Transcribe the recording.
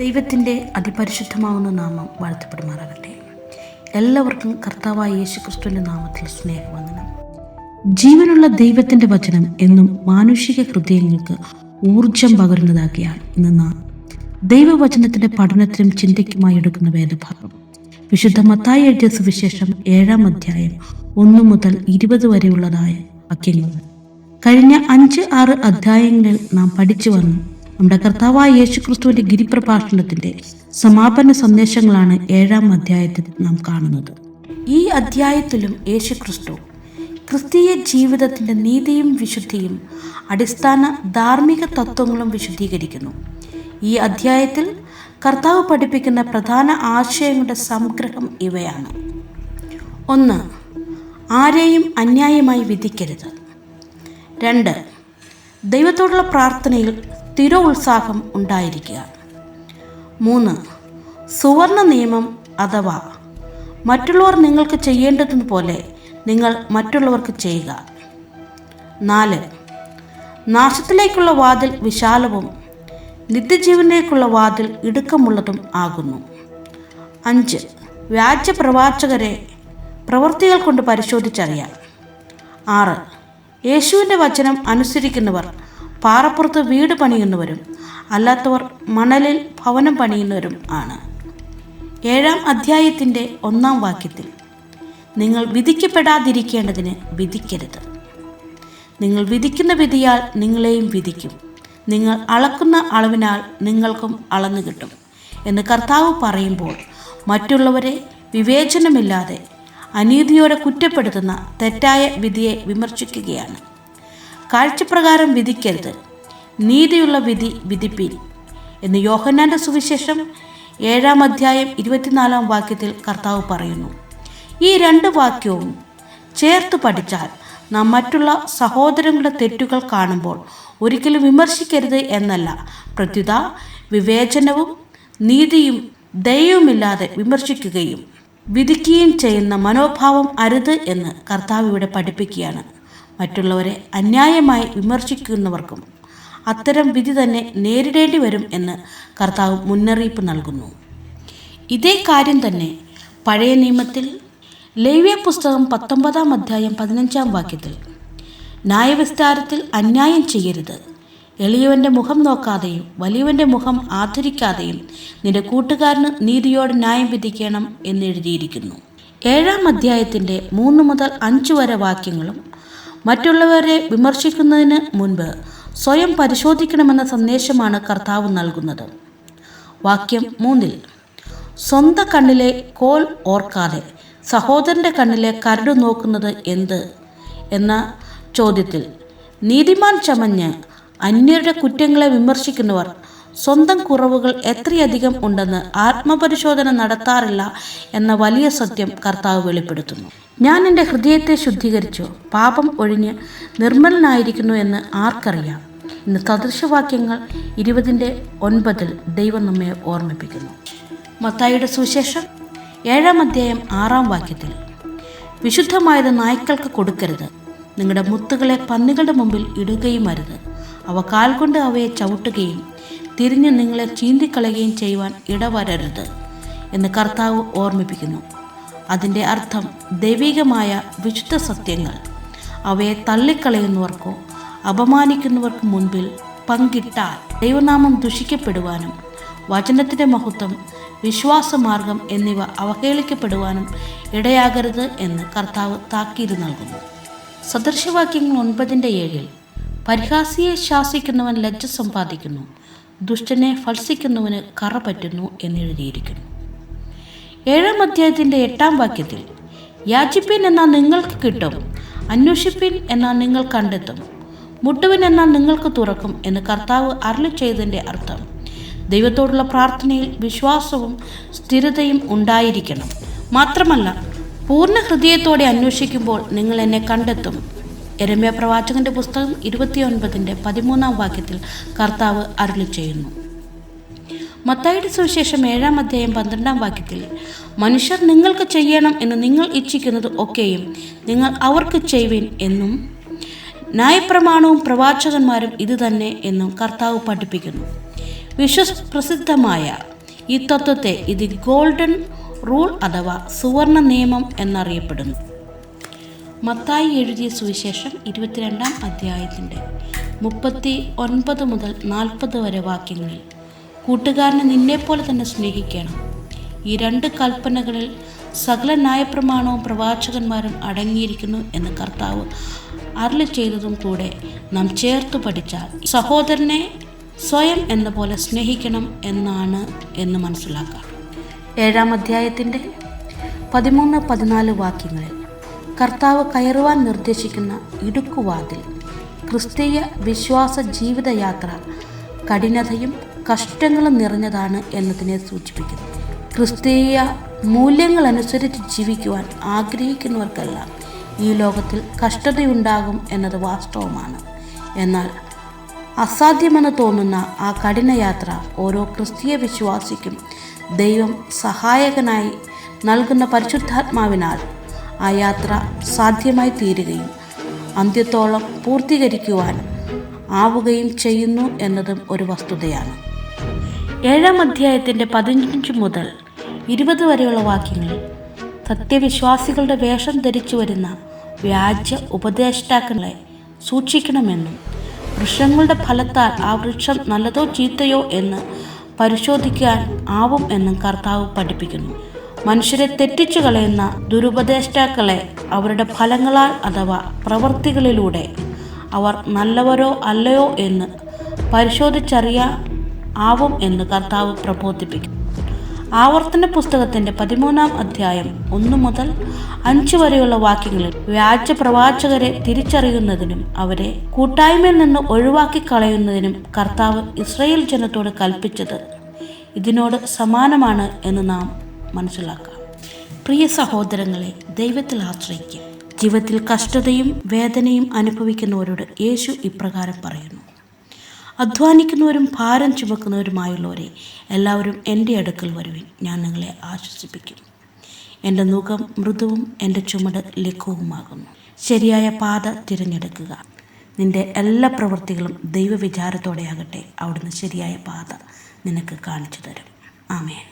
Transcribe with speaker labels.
Speaker 1: ദൈവത്തിൻ്റെ അതിപരിശുദ്ധമാവുന്ന നാമം വാഴ്ത്തപ്പെടുമാറാകട്ടെ. എല്ലാവർക്കും കർത്താവായ യേശുക്രിസ്തുവിൻ്റെ നാമത്തിൽ സ്നേഹവന്ദനം. ജീവനുള്ള ദൈവത്തിൻ്റെ വചനം എന്നും മാനുഷിക ഹൃദയങ്ങൾക്ക് ഊർജം പകരുന്നതാക്കിയാണ് ഇന്ന് നാം ദൈവവചനത്തിൻ്റെ പഠനത്തിനും ചിന്തയ്ക്കുമായി എടുക്കുന്ന വേദഭാഗം. വിശുദ്ധ മത്തായി എഴുതിയ സുവിശേഷം 7-ാം അധ്യായം 1 മുതൽ 20 വരെയുള്ളതായ വാക്യങ്ങൾ. കഴിഞ്ഞ 5-6 അധ്യായങ്ങളിൽ നാം പഠിച്ചു വന്നു നമ്മുടെ കർത്താവായ യേശുക്രിസ്തുവിൻ്റെ ഗിരിപ്രഭാഷണത്തിൻ്റെ സമാപന സന്ദേശങ്ങളാണ് 7-ാം അധ്യായത്തിൽ നാം കാണുന്നത്. ഈ അധ്യായത്തിലും യേശുക്രിസ്തു ക്രിസ്തീയ ജീവിതത്തിൻ്റെ നീതിയും വിശുദ്ധിയും അടിസ്ഥാന ധാർമ്മിക തത്വങ്ങളും വിശദീകരിക്കുന്നു. ഈ അധ്യായത്തിൽ കർത്താവ് പഠിപ്പിക്കുന്ന പ്രധാന ആശയങ്ങളുടെ സംഗ്രഹം ഇവയാണ്. 1. ആരെയും അന്യായമായി വിധിക്കരുത്. 2. ദൈവത്തോടുള്ള പ്രാർത്ഥനയിൽ സ്ഥിര ഉത്സാഹം ഉണ്ടായിരിക്കുക. 3. സുവർണ നിയമം അഥവാ മറ്റുള്ളവർ നിങ്ങൾക്ക് ചെയ്യേണ്ടതുപോലെ നിങ്ങൾ മറ്റുള്ളവർക്ക് ചെയ്യുക. 4. നാശത്തിലേക്കുള്ള വാതിൽ വിശാലവും നിത്യജീവനിലേക്കുള്ള വാതിൽ ഇടുക്കമുള്ളതും ആകുന്നു. 5. വ്യാജപ്രവാചകരെ പ്രവൃത്തികൾ കൊണ്ട് പരിശോധിച്ചറിയാം. 6. യേശുവിൻ്റെ വചനം അനുസരിക്കുന്നവർ പാറപ്പുറത്ത് വീട് പണിയുന്നവരും അല്ലാത്തവർ മണലിൽ ഭവനം പണിയുന്നവരും ആണ്. 7-ാം അധ്യായത്തിൻ്റെ 1-ാം വാക്യത്തിൽ നിങ്ങൾ വിധിക്കപ്പെടാതിരിക്കേണ്ടതിന് വിധിക്കരുത്. നിങ്ങൾ വിധിക്കുന്ന വിധിയാൽ നിങ്ങളെയും വിധിക്കും. നിങ്ങൾ അളക്കുന്ന അളവിനാൽ നിങ്ങൾക്കും അളന്നു കിട്ടും എന്ന് കർത്താവ് പറയുമ്പോൾ മറ്റുള്ളവരെ വിവേചനമില്ലാതെ അനീതിയോടെ കുറ്റപ്പെടുത്തുന്ന തെറ്റായ വിധിയെ വിമർശിക്കുകയാണ്. കാഴ്ചപ്രകാരം വിധിക്കരുത്, നീതിയുള്ള വിധി വിധിപ്പീൻ എന്ന് യോഹന്നാൻ്റെ സുവിശേഷം 7-ാം അധ്യായം 24-ാം വാക്യത്തിൽ കർത്താവ് പറയുന്നു. ഈ 2 വാക്യവും ചേർത്ത് പഠിച്ചാൽ നാം മറ്റുള്ള സഹോദരങ്ങളുടെ തെറ്റുകൾ കാണുമ്പോൾ ഒരിക്കലും വിമർശിക്കരുത് എന്നല്ല, പ്രത്യുത വിവേചനവും നീതിയും ദയവുമില്ലാതെ വിമർശിക്കുകയും വിധിക്കുകയും ചെയ്യുന്ന മനോഭാവം അരുത് എന്ന് കർത്താവ് ഇവിടെ പഠിപ്പിക്കുകയാണ്. മറ്റുള്ളവരെ അന്യായമായി വിമർശിക്കുന്നവർക്കും അത്തരം വിധി തന്നെ നേരിടേണ്ടി വരും എന്ന് കർത്താവ് മുന്നറിയിപ്പ് നൽകുന്നു. ഇതേ കാര്യം തന്നെ പഴയ നിയമത്തിൽ ലേവ്യ പുസ്തകം 19-ാം അധ്യായം 15-ാം വാക്യത്തിൽ ന്യായവിസ്താരത്തിൽ അന്യായം ചെയ്യരുത്, എളിയവൻ്റെ മുഖം നോക്കാതെയും വലിയവൻ്റെ മുഖം ആദരിക്കാതെയും നിന്റെ കൂട്ടുകാരന് നീതിയോട് ന്യായം വിധിക്കണം എന്നെഴുതിയിരിക്കുന്നു. 7-ാം അധ്യായത്തിൻ്റെ 3 മുതൽ 5 വരെ വാക്യങ്ങളും മറ്റുള്ളവരെ വിമർശിക്കുന്നതിന് മുൻപ് സ്വയം പരിശോധിക്കണമെന്ന സന്ദേശമാണ് കർത്താവ് നൽകുന്നത്. വാക്യം 3-ൽ സ്വന്തം കണ്ണിലെ കോൽ ഓർക്കാതെ സഹോദരൻ്റെ കണ്ണിലെ കരട് നോക്കുന്നത് എന്ത് എന്ന ചോദ്യത്തിൽ നീതിമാൻ ചമഞ്ഞ് അന്യരുടെ കുറ്റങ്ങളെ വിമർശിക്കുന്നവർ സ്വന്തം കുറവുകൾ എത്രയധികം ഉണ്ടെന്ന് ആത്മപരിശോധന നടത്താറില്ല എന്ന വലിയ സത്യം കർത്താവ് വെളിപ്പെടുത്തുന്നു. ഞാൻ എൻ്റെ ഹൃദയത്തെ ശുദ്ധീകരിച്ചു, പാപം ഒഴിഞ്ഞ് നിർമ്മലനായിരിക്കുന്നു എന്ന് ആർക്കറിയാം ഇന്ന് സദൃശവാക്യങ്ങൾ 20-9 ദൈവം നമ്മെ ഓർമ്മിപ്പിക്കുന്നു. മത്തായിയുടെ സുവിശേഷം 7-ാം അധ്യായം 6-ാം വാക്യത്തിൽ വിശുദ്ധമായത് നായ്ക്കൾക്ക് കൊടുക്കരുത്, നിങ്ങളുടെ മുത്തുകളെ പന്നികളുടെ മുമ്പിൽ ഇടുകയും അരുത്, അവ കാൽ കൊണ്ട് അവയെ ചവിട്ടുകയും തിരിഞ്ഞ് നിങ്ങളെ ചീന്തിക്കളയുകയും ചെയ്യുവാൻ ഇടവരരുത് എന്ന് കർത്താവ് ഓർമ്മിപ്പിക്കുന്നു. അതിൻ്റെ അർത്ഥം ദൈവികമായ വിശുദ്ധ സത്യങ്ങൾ അവയെ തള്ളിക്കളയുന്നവർക്കോ അപമാനിക്കുന്നവർക്ക് മുൻപിൽ പങ്കിട്ടാൽ ദൈവനാമം ദുഷിക്കപ്പെടുവാനും വചനത്തിൻ്റെ മഹത്വം, വിശ്വാസമാർഗം എന്നിവ അവഹേളിക്കപ്പെടുവാനും ഇടയാകരുത് എന്ന് കർത്താവ് താക്കീത് നൽകുന്നു. സദൃശവാക്യങ്ങൾ 9-7 പരിഹാസിയെ ശാസിക്കുന്നവൻ ലജ്ജ സമ്പാദിക്കുന്നു, ദുഷ്ടനെ ഫത്സിക്കുന്നവന് കറ പറ്റുന്നു എന്നെഴുതിയിരിക്കുന്നു. 7-ാം അധ്യായത്തിൻ്റെ 8-ാം വാക്യത്തിൽ യാചിപ്പിൻ എന്നാൽ നിങ്ങൾക്ക് കിട്ടും, അന്വേഷിപ്പിൻ എന്നാൽ നിങ്ങൾ കണ്ടെത്തും, മുട്ടുവിൻ എന്നാൽ നിങ്ങൾക്ക് തുറക്കും എന്ന് കർത്താവ് അരുളി ചെയ്തതിൻ്റെ അർത്ഥം ദൈവത്തോടുള്ള പ്രാർത്ഥനയിൽ വിശ്വാസവും സ്ഥിരതയും ഉണ്ടായിരിക്കണം. മാത്രമല്ല പൂർണ്ണ ഹൃദയത്തോടെ അന്വേഷിക്കുമ്പോൾ നിങ്ങൾ എന്നെ കണ്ടെത്തും. യെരമ്യാ പ്രവാചകന്റെ പുസ്തകം 29-13 വാക്യത്തിൽ കർത്താവ് അരുളി ചെയ്യുന്നു. മത്തായിയുടെ സുവിശേഷം 7-ാം അധ്യായം 12-ാം വാക്യത്തിൽ മനുഷ്യർ നിങ്ങൾക്ക് ചെയ്യണം എന്ന് നിങ്ങൾ ഇച്ഛിക്കുന്നത് ഒക്കെയും നിങ്ങൾ അവർക്ക് ചെയ്യുവിൻ എന്നും ന്യായപ്രമാണവും പ്രവാചകന്മാരും ഇത് തന്നെ എന്നും കർത്താവ് പഠിപ്പിക്കുന്നു. വിശ്വപ്രസിദ്ധമായ ഈ തത്വത്തെ ഇത് ഗോൾഡൻ റൂൾ അഥവാ സുവർണ നിയമം എന്നറിയപ്പെടുന്നു. മത്തായി എഴുതിയ സുവിശേഷം 22-ാം അധ്യായത്തിൻ്റെ 39 മുതൽ 40 വരെ വാക്യങ്ങളിൽ കൂട്ടുകാരനെ നിന്നെപ്പോലെ തന്നെ സ്നേഹിക്കണം. ഈ 2 കൽപ്പനകളിൽ സകല ന്യായപ്രമാണവും പ്രവാചകന്മാരും അടങ്ങിയിരിക്കുന്നു എന്ന് കർത്താവ് അരുളി ചെയ്തതും കൂടെ നാം ചേർത്ത് പഠിച്ചാൽ സഹോദരനെ സ്വയം എന്ന പോലെ സ്നേഹിക്കണം എന്നാണ് എന്ന് മനസ്സിലാക്കാം. 7-ാം അധ്യായത്തിൻ്റെ 13-14 വാക്യങ്ങളിൽ കർത്താവ് കയറുവാൻ നിർദ്ദേശിക്കുന്ന ഇടുക്കുവാതിൽ ക്രിസ്തീയ വിശ്വാസ ജീവിതയാത്ര കഠിനതയും കഷ്ടങ്ങളും നിറഞ്ഞതാണ് എന്നതിനെ സൂചിപ്പിക്കുന്നു. ക്രിസ്തീയ മൂല്യങ്ങളനുസരിച്ച് ജീവിക്കുവാൻ ആഗ്രഹിക്കുന്നവർക്കെല്ലാം ഈ ലോകത്തിൽ കഷ്ടതയുണ്ടാകും എന്നത് വാസ്തവമാണ്. എന്നാൽ അസാധ്യമെന്ന് തോന്നുന്ന ആ കഠിനയാത്ര ഓരോ ക്രിസ്തീയ വിശ്വാസിക്കും ദൈവം സഹായകനായി നൽകുന്ന പരിശുദ്ധാത്മാവിനാൽ ആ യാത്ര സാധ്യമായി തീരുകയും അന്ത്യത്തോളം പൂർത്തീകരിക്കുവാൻ ആവുകയും ചെയ്യുന്നു എന്നതും ഒരു വസ്തുതയാണ്. 7-ാം അധ്യായത്തിൻ്റെ 15 മുതൽ 20 വരെയുള്ള വാക്യങ്ങളിൽ സത്യവിശ്വാസികളുടെ വേഷം ധരിച്ചു വരുന്ന വ്യാജ ഉപദേഷ്ടാക്കളെ സൂക്ഷിക്കണമെന്നും വൃക്ഷങ്ങളുടെ ഫലത്താൽ ആ വൃക്ഷം നല്ലതോ ചീത്തയോ എന്ന് പരിശോധിക്കാൻ ആവും എന്നും കർത്താവ് പഠിപ്പിക്കുന്നു. മനുഷ്യരെ തെറ്റിച്ചു കളയുന്ന ദുരുപദേഷ്ടാക്കളെ അവരുടെ ഫലങ്ങളാൽ അഥവാ പ്രവൃത്തികളിലൂടെ അവർ നല്ലവരോ അല്ലയോ എന്ന് പരിശോധിച്ചറിയാവും എന്ന് കർത്താവ് പ്രബോധിപ്പിക്കും. ആവർത്തന പുസ്തകത്തിൻ്റെ 13-ാം അധ്യായം 1 മുതൽ 5 വരെയുള്ള വാക്യങ്ങളിൽ വ്യാജ പ്രവാചകരെ തിരിച്ചറിയുന്നതിനും അവരെ കൂട്ടായ്മയിൽ നിന്ന് ഒഴിവാക്കി കളയുന്നതിനും കർത്താവ് ഇസ്രായേൽ ജനത്തോട് കൽപ്പിച്ചത് ഇതിനോട് സമാനമാണ് എന്ന് നാം മനസ്സിലാക്കാം. പ്രിയ സഹോദരങ്ങളെ, ദൈവത്തിൽ ആശ്രയിക്കുക. ജീവിതത്തിൽ കഷ്ടതയും വേദനയും അനുഭവിക്കുന്നവരോട് യേശു ഇപ്രകാരം പറയുന്നു: അധ്വാനിക്കുന്നവരും ഭാരം ചുമക്കുന്നവരുമായുള്ളവരെ എല്ലാവരും എൻ്റെ അടുക്കൽ വരുവിൻ, ഞാൻ നിങ്ങളെ ആശ്വസിപ്പിക്കും. എൻ്റെ നുകം മൃദുവും എൻ്റെ ചുമട് ലഘുവുമാകുന്നു. ശരിയായ പാത തിരഞ്ഞെടുക്കുക. നിൻ്റെ എല്ലാ പ്രവൃത്തികളും ദൈവവിചാരത്തോടെയാകട്ടെ. അവിടുന്ന് ശരിയായ പാത നിനക്ക് കാണിച്ചു തരും. ആമേൻ.